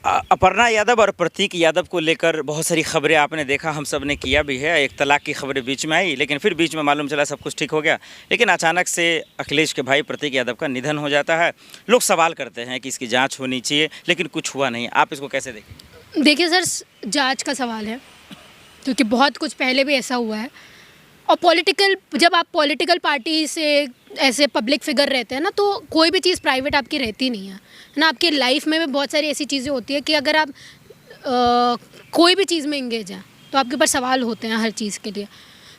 अपर्णा यादव और प्रतीक यादव को लेकर बहुत सारी खबरें आपने देखा, हम सब ने किया भी है। एक तलाक की खबरें बीच में आई, लेकिन फिर बीच में मालूम चला सब कुछ ठीक हो गया। लेकिन अचानक से अखिलेश के भाई प्रतीक यादव का निधन हो जाता है। लोग सवाल करते हैं कि इसकी जांच होनी चाहिए, लेकिन कुछ हुआ नहीं। आप इसको कैसे देखें? देखिए सर, जांच का सवाल है क्योंकि बहुत कुछ पहले भी ऐसा हुआ है। और जब आप पॉलिटिकल पार्टी से ऐसे पब्लिक फिगर रहते हैं ना, तो कोई भी चीज़ प्राइवेट आपकी रहती नहीं है ना। आपकी लाइफ में भी बहुत सारी ऐसी चीज़ें होती है कि अगर आप कोई भी चीज़ में इंगेज हैं तो आपके ऊपर सवाल होते हैं हर चीज़ के लिए।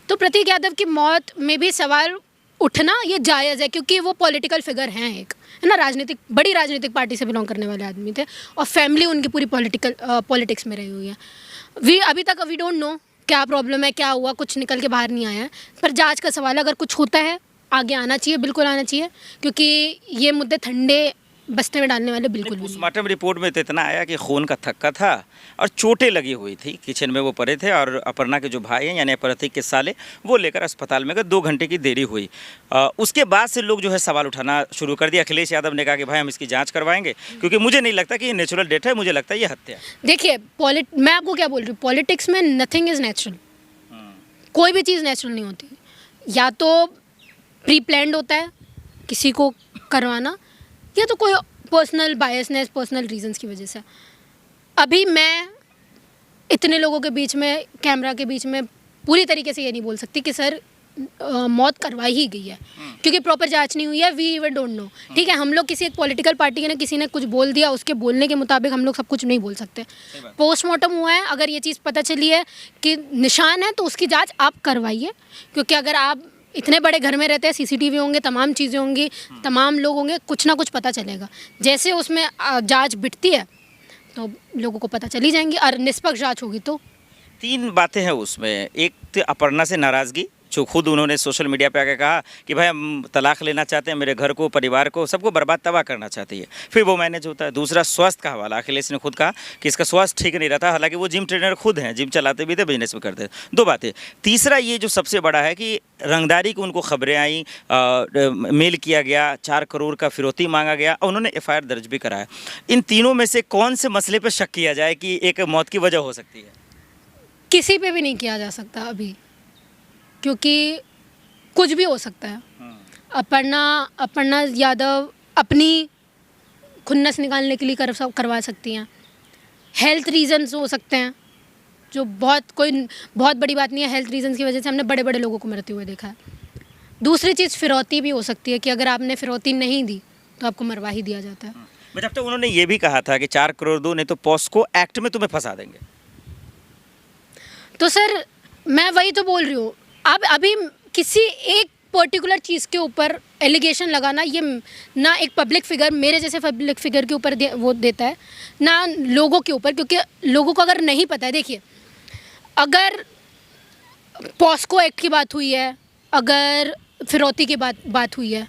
तो प्रतीक यादव की मौत में भी सवाल उठना ये जायज़ है क्योंकि वो पॉलिटिकल फिगर हैं, एक है ना, बड़ी राजनीतिक पार्टी से बिलोंग करने वाले आदमी थे और फैमिली उनकी पूरी पॉलिटिक्स में रही हुई है। अभी तक वी डोंट नो क्या प्रॉब्लम है, क्या हुआ, कुछ निकल के बाहर नहीं आया है। पर जांच का सवाल है, अगर कुछ होता है आगे आना चाहिए, बिल्कुल आना चाहिए, क्योंकि ये मुद्दे ठंडे बस्ते में डालने वाले बिल्कुल भी नहीं। पोस्टमार्टम रिपोर्ट में तो इतना आया कि खून का थक्का था और चोटें लगी हुई थी, किचन में वो पड़े थे और अपर्णा के जो भाई हैं यानी प्रतीक के साले, वो लेकर अस्पताल में गए। 2 घंटे की देरी हुई। उसके बाद से लोग जो है सवाल उठाना शुरू कर दिया। अखिलेश यादव ने कहा कि भाई हम इसकी जाँच करवाएंगे, क्योंकि मुझे नहीं लगता कि ये नेचुरल डेथ है, मुझे लगता है ये हत्या है। देखिए, मैं आपको क्या बोल रही हूँ, पॉलिटिक्स में नथिंग इज़ नेचुरल। कोई भी चीज़ नेचुरल नहीं होती। या तो प्री प्लान्ड होता है किसी को करवाना, या तो कोई पर्सनल बायसनेस, पर्सनल रीजंस की वजह से। अभी मैं इतने लोगों के बीच में, कैमरा के बीच में पूरी तरीके से ये नहीं बोल सकती कि सर मौत करवाई ही गई है, क्योंकि प्रॉपर जांच नहीं हुई है। We even don't know. ठीक है, हम लोग किसी एक पॉलिटिकल पार्टी के ना किसी ने कुछ बोल दिया, उसके बोलने के मुताबिक हम लोग सब कुछ नहीं बोल सकते। पोस्टमार्टम हुआ है, अगर ये चीज़ पता चली है कि निशान है तो उसकी जांच आप करवाइए, क्योंकि अगर आप इतने बड़े घर में रहते हैं, सीसीटीवी होंगे, तमाम चीज़ें होंगी, तमाम लोग होंगे, कुछ ना कुछ पता चलेगा। जैसे उसमें जांच बिटती है तो लोगों को पता चली जाएंगी, और निष्पक्ष जांच होगी तो। 3 बातें हैं उसमें। एक तो अपर्णा से नाराज़गी, जो खुद उन्होंने सोशल मीडिया पे आके कहा कि भाई हम तलाक लेना चाहते हैं, मेरे घर को, परिवार को, सबको बर्बाद तबाह करना चाहती है। फिर वो मैनेज होता है। दूसरा स्वास्थ्य का हवाला, अखिलेश ने खुद कहा कि इसका स्वास्थ्य ठीक नहीं रहता, हालांकि वो जिम ट्रेनर खुद हैं, जिम चलाते भी थे, बिजनेस भी करते थे। 2 बातें। तीसरा ये जो सबसे बड़ा है कि रंगदारी की उनको खबरें आई, मेल किया गया, 4 करोड़ का फिरौती मांगा गया और उन्होंने FIR दर्ज भी कराया। इन तीनों में से कौन से मसले पर शक किया जाए कि एक मौत की वजह हो सकती है? किसी पे भी नहीं किया जा सकता अभी, क्योंकि कुछ भी हो सकता है। अपर्णा यादव अपनी खुन्नस निकालने के लिए करवा सकती हैं। हेल्थ रीजंस हो सकते हैं, जो कोई बहुत बड़ी बात नहीं है। हेल्थ रीजंस की वजह से हमने बड़े बड़े लोगों को मरते हुए देखा है। दूसरी चीज़ फिरौती भी हो सकती है कि अगर आपने फिरौती नहीं दी तो आपको मरवा ही दिया जाता है। जब तक उन्होंने ये भी कहा था कि 4 करोड़ दो, नहीं तो पॉस्को एक्ट में तुम्हें फंसा देंगे। तो सर मैं वही तो बोल रही हूँ, अब अभी किसी एक पर्टिकुलर चीज़ के ऊपर एलिगेशन लगाना, ये ना एक पब्लिक फिगर, मेरे जैसे पब्लिक फिगर के ऊपर वो देता है, ना लोगों के ऊपर, क्योंकि लोगों को अगर नहीं पता है। देखिए, अगर पॉस्को एक्ट की बात हुई है, अगर फिरौती की बात हुई है,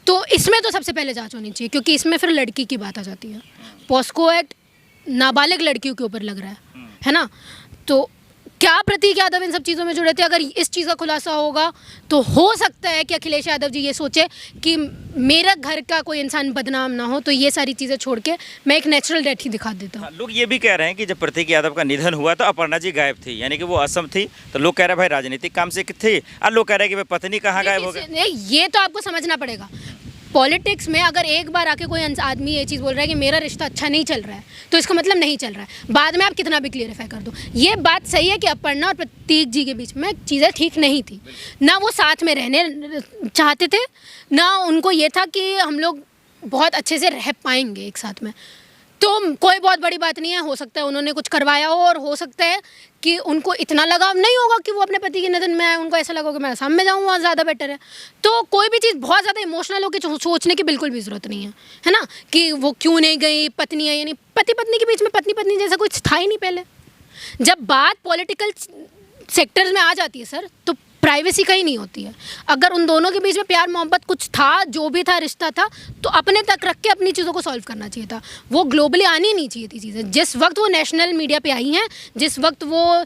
तो इसमें तो सबसे पहले जांच होनी चाहिए, क्योंकि इसमें फिर लड़की की बात आ जाती है। पॉस्को एक्ट नाबालिग लड़कियों के ऊपर लग रहा है ना। तो क्या प्रतीक यादव इन सब चीज़ों में जुड़े थे? अगर इस चीज़ का खुलासा होगा तो हो सकता है कि अखिलेश यादव जी ये सोचे कि मेरा घर का कोई इंसान बदनाम ना हो, तो ये सारी चीज़ें छोड़ के मैं एक नेचुरल डेथ ही दिखा देता हूँ। लोग ये भी कह रहे हैं कि जब प्रतीक यादव का निधन हुआ तो अपर्णा जी गायब थी, यानी कि वो असम थी। तो लोग कह रहे हैं भाई राजनीतिक काम से थे, और लोग कह रहे हैं कि भाई पत्नी कहाँ गायब हो गई। ये तो आपको समझना पड़ेगा। पॉलिटिक्स में अगर एक बार आके कोई आदमी ये चीज़ बोल रहा है कि मेरा रिश्ता अच्छा नहीं चल रहा है, तो इसका मतलब नहीं चल रहा है। बाद में आप कितना भी क्लियरिफाई कर दो, ये बात सही है कि अपर्णा और प्रतीक जी के बीच में चीज़ें ठीक नहीं थी। ना वो साथ में रहने चाहते थे, ना उनको ये था कि हम लोग बहुत अच्छे से रह पाएंगे एक साथ में। तो कोई बहुत बड़ी बात नहीं है। हो सकता है उन्होंने कुछ करवाया हो, और हो सकता है कि उनको इतना लगाव नहीं होगा कि वो अपने पति के निधन में आए, उनको ऐसा लगा कि मैं सामने जाऊँ, वहाँ ज़्यादा बेटर है। तो कोई भी चीज़ बहुत ज़्यादा इमोशनल होकर सोचने की बिल्कुल भी ज़रूरत नहीं है ना, कि वो क्यों नहीं गई, पत्नी है, यानी पति पत्नी के बीच में पत्नी पत्नी जैसा कुछ था ही नहीं पहले। जब बात पॉलिटिकल सेक्टर्स में आ जाती है सर, तो प्राइवेसी का ही नहीं होती है। अगर उन दोनों के बीच में प्यार मोहब्बत कुछ था, जो भी था रिश्ता था, तो अपने तक रख के अपनी चीज़ों को सॉल्व करना चाहिए था। वो ग्लोबली आनी नहीं चाहिए थी चीज़ें। जिस वक्त वो नेशनल मीडिया पे आई हैं, जिस वक्त वो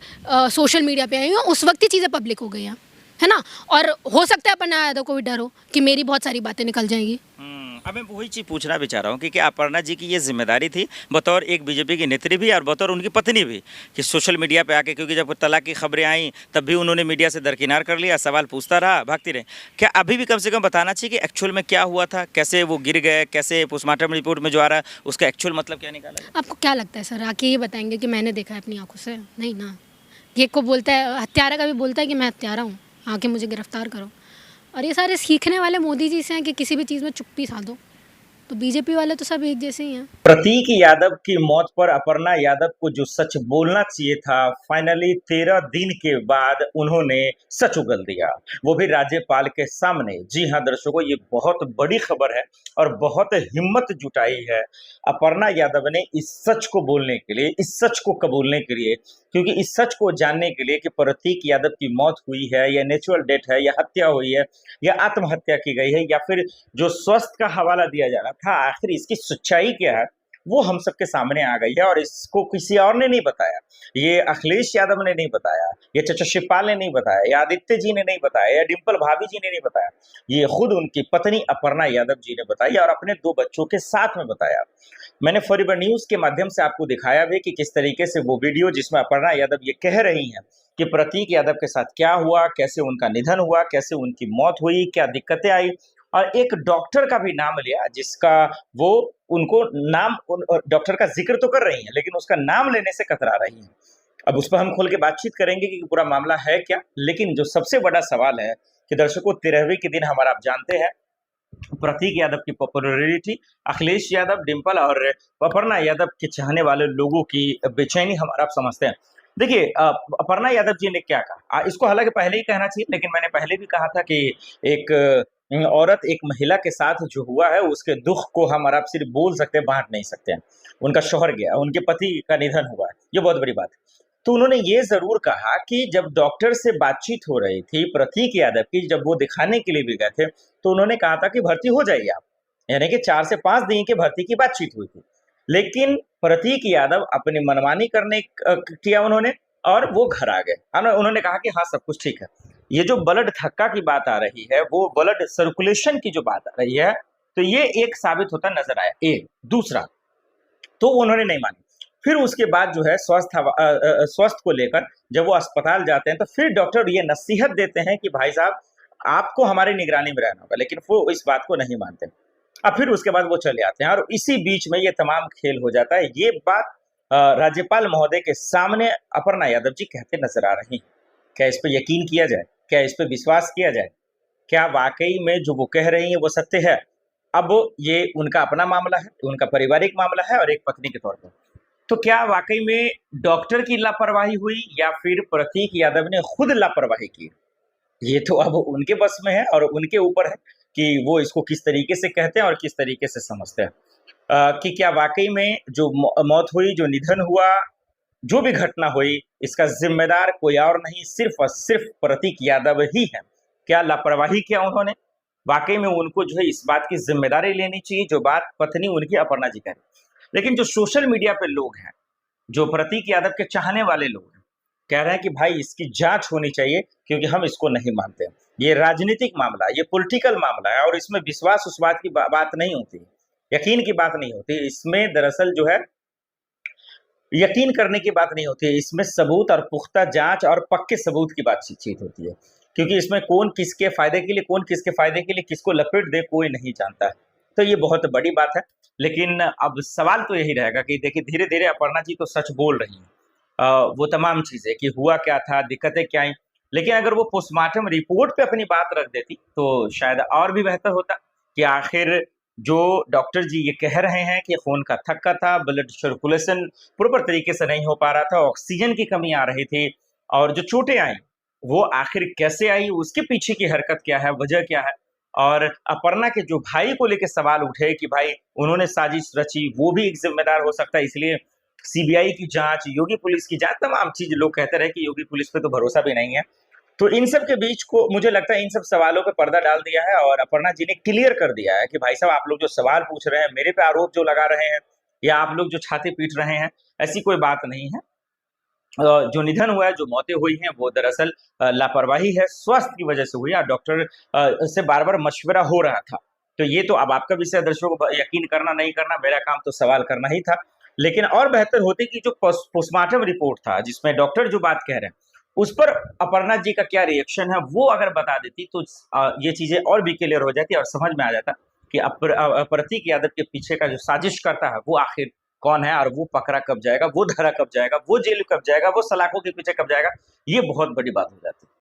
सोशल मीडिया पे आई हैं, उस वक्त ही चीज़ें पब्लिक हो गई हैं, है ना। और हो सकता है अपर्णा यादव को भी डर हो कि मेरी बहुत सारी बातें निकल जाएंगी। अब मैं वही चीज़ पूछना भी चाह रहा हूँ कि क्या अपर्णा जी की ये जिम्मेदारी थी बतौर एक बीजेपी की नेत्री भी और बतौर उनकी पत्नी भी कि सोशल मीडिया पे आके, क्योंकि जब तलाक की खबरें आई तब भी उन्होंने मीडिया से दरकिनार कर लिया, सवाल पूछता रहा, भागती रहे। क्या अभी भी कम से कम बताना चाहिए कि एक्चुअल में क्या हुआ था, कैसे वो गिर गए, कैसे पोस्टमार्टम रिपोर्ट में जो आ रहा है उसका एक्चुअल मतलब क्या निकाला गया? आपको क्या लगता है सर, आके ये बताएंगे कि मैंने देखा है अपनी आंखों से? नहीं ना। ये को बोलता है, हत्यारा का भी बोलता है कि मैं हत्यारा हूँ, आके मुझे गिरफ्तार करो। और ये सारे सीखने वाले मोदी जी से हैं कि किसी भी चीज़ में चुप्पी साधो। तो बीजेपी वाले तो सब एक जैसे ही हैं। प्रतीक यादव की मौत पर अपर्णा यादव को जो सच बोलना चाहिए था, फाइनली 13 दिन के बाद उन्होंने सच उगल दिया, वो भी राज्यपाल के सामने। जी हाँ दर्शकों, ये बहुत बड़ी खबर है और बहुत हिम्मत जुटाई है अपर्णा यादव ने इस सच को बोलने के लिए, इस सच को कबूलने के लिए, क्योंकि इस सच को जानने के लिए कि प्रतीक यादव की मौत हुई है या नेचुरल डेथ है या हत्या हुई है या आत्महत्या की गई है या फिर जो स्वस्थ का हवाला दिया जा रहा था, आखिर इसकी सच्चाई क्या है, वो हम सबके सामने आ गई है। और इसको किसी और ने नहीं बताया, ये अखिलेश यादव ने नहीं बताया, ये चाचा शिवपाल ने नहीं बताया, या आदित्य जी ने नहीं बताया, या डिम्पल भाभी जी ने नहीं बताया, ये खुद उनकी पत्नी अपर्णा यादव जी ने बताई और अपने 2 बच्चों के साथ में बताया। मैंने फॉरएवर न्यूज के माध्यम से आपको दिखाया भी कि किस तरीके से वो वीडियो जिसमें अपर्णा यादव ये कह रही हैं कि प्रतीक यादव के साथ क्या हुआ, कैसे उनका निधन हुआ, कैसे उनकी मौत हुई, क्या दिक्कतें आई, और एक डॉक्टर का भी नाम लिया जिसका वो उनको नाम डॉक्टर का जिक्र तो कर रही हैं लेकिन उसका नाम लेने से कतरा रही हैं। अब उस पर हम खोल के बातचीत करेंगे कि पूरा मामला है क्या, लेकिन जो सबसे बड़ा सवाल है कि दर्शकों 13वीं के दिन हमारा आप जानते हैं प्रतीक यादव की पॉपुलैरिटी, अखिलेश यादव, डिम्पल और अपर्णा यादव के चाहने वाले लोगों की बेचैनी हमारा आप समझते हैं। देखिए अपर्णा यादव जी ने क्या कहा, इसको हालांकि पहले ही कहना चाहिए, लेकिन मैंने पहले भी कहा था कि एक औरत, एक महिला के साथ जो हुआ है उसके दुख को हम और आप सिर्फ बोल सकते हैं, बांट नहीं सकते हैं। उनका शौहर गया, उनके पति का निधन हुआ है, ये बहुत बड़ी बात है। तो उन्होंने ये जरूर कहा कि जब डॉक्टर से बातचीत हो रही थी प्रतीक यादव की, जब वो दिखाने के लिए भी गए थे, तो उन्होंने कहा था कि भर्ती हो जाइए आप, यानी कि 4 से 5 दिन के भर्ती की बातचीत हुई थी। लेकिन प्रतीक यादव अपनी मनमानी करने किया उन्होंने और वो घर आ गए। उन्होंने कहा कि हाँ सब कुछ ठीक है। ये जो ब्लड थक्का की बात आ रही है, वो ब्लड सर्कुलेशन की जो बात आ रही है, तो ये एक साबित होता नजर आया। एक दूसरा तो उन्होंने नहीं मानी। फिर उसके बाद जो है स्वस्थ को लेकर जब वो अस्पताल जाते हैं तो फिर डॉक्टर ये नसीहत देते हैं कि भाई साहब आपको हमारी निगरानी में रहना होगा, लेकिन वो इस बात को नहीं मानते। अब फिर उसके बाद वो चले आते हैं और इसी बीच में ये तमाम खेल हो जाता है। ये बात राज्यपाल महोदय के सामने अपर्णा यादव जी कहते नजर आ रही हैं। क्या इस पर यकीन किया जाए, क्या इस पर विश्वास किया जाए, क्या वाकई में जो वो कह रही है वो सत्य है? अब ये उनका अपना मामला है, उनका पारिवारिक मामला है और एक पत्नी के तौर पर, तो क्या वाकई में डॉक्टर की लापरवाही हुई या फिर प्रतीक यादव ने खुद लापरवाही की? ये तो अब उनके बस में है और उनके ऊपर है कि वो इसको किस तरीके से कहते हैं और किस तरीके से समझते हैं। कि क्या वाकई में जो मौत हुई, जो निधन हुआ, जो भी घटना हुई, इसका जिम्मेदार कोई और नहीं, सिर्फ और सिर्फ प्रतीक यादव ही है। क्या लापरवाही किया उन्होंने? वाकई में उनको जो है इस बात की जिम्मेदारी लेनी चाहिए जो बात पत्नी उनकी अपर्णा जी कह रही। लेकिन जो सोशल मीडिया पे लोग हैं, जो प्रतीक यादव के चाहने वाले लोग हैं, कह रहे हैं कि भाई इसकी जांच होनी चाहिए क्योंकि हम इसको नहीं मानते। ये राजनीतिक मामला है, ये पॉलिटिकल मामला है और इसमें विश्वास उस बात की बात नहीं होती, यकीन की बात नहीं होती। इसमें दरअसल जो है यकीन करने की बात नहीं होती है, इसमें सबूत और पुख्ता जांच और पक्के सबूत की बातचीत होती है, क्योंकि इसमें कौन किसके फायदे के लिए, कौन किसके फायदे के लिए किसको लपेट दे कोई नहीं जानता है। तो ये बहुत बड़ी बात है। लेकिन अब सवाल तो यही रहेगा कि देखिए धीरे धीरे अपर्णा जी तो सच बोल रही हैं, वो तमाम चीजें कि हुआ क्या था, दिक्कतें क्या आई, लेकिन अगर वो पोस्टमार्टम रिपोर्ट पे अपनी बात रख देती तो शायद और भी बेहतर होता कि आखिर जो डॉक्टर जी ये कह रहे हैं कि खून का थक्का था, ब्लड सर्कुलेशन प्रॉपर तरीके से नहीं हो पा रहा था, ऑक्सीजन की कमी आ रही थी, और जो चोटें आई वो आखिर कैसे आई, उसके पीछे की हरकत क्या है, वजह क्या है। और अपर्णा के जो भाई को लेकर सवाल उठे कि भाई उन्होंने साजिश रची, वो भी एक जिम्मेदार हो सकता है, इसलिए सीबीआई की जांच, योगी पुलिस की जांच, तमाम चीज लोग कहते रहे कि योगी पुलिस पे तो भरोसा भी नहीं है। तो इन सब के बीच को मुझे लगता है इन सब सवालों पे पर्दा डाल दिया है और अपर्णा जी ने क्लियर कर दिया है कि भाई साहब आप लोग जो सवाल पूछ रहे हैं, मेरे पे आरोप जो लगा रहे हैं या आप लोग जो छाती पीट रहे हैं, ऐसी कोई बात नहीं है। जो निधन हुआ है, जो मौतें हुई हैं, वो दरअसल लापरवाही है, स्वास्थ्य की वजह से हुई है। डॉक्टर से बार बार मशवरा हो रहा था, तो ये तो अब आपका विषय, दर्शकों को यकीन करना नहीं करना, मेरा काम तो सवाल करना ही था। लेकिन और बेहतर होती कि जो पोस्टमार्टम रिपोर्ट था जिसमें डॉक्टर जो बात कह रहे हैं उस पर अपर्णा जी का क्या रिएक्शन है वो अगर बता देती तो ये चीजें और भी क्लियर हो जाती और समझ में आ जाता कि प्रतीक यादव के पीछे का जो साजिश करता है वो आखिर कौन है, और वो पकड़ा कब जाएगा, वो धरा कब जाएगा, वो जेल कब जाएगा, वो सलाखों के पीछे कब जाएगा। ये बहुत बड़ी बात हो जाती है।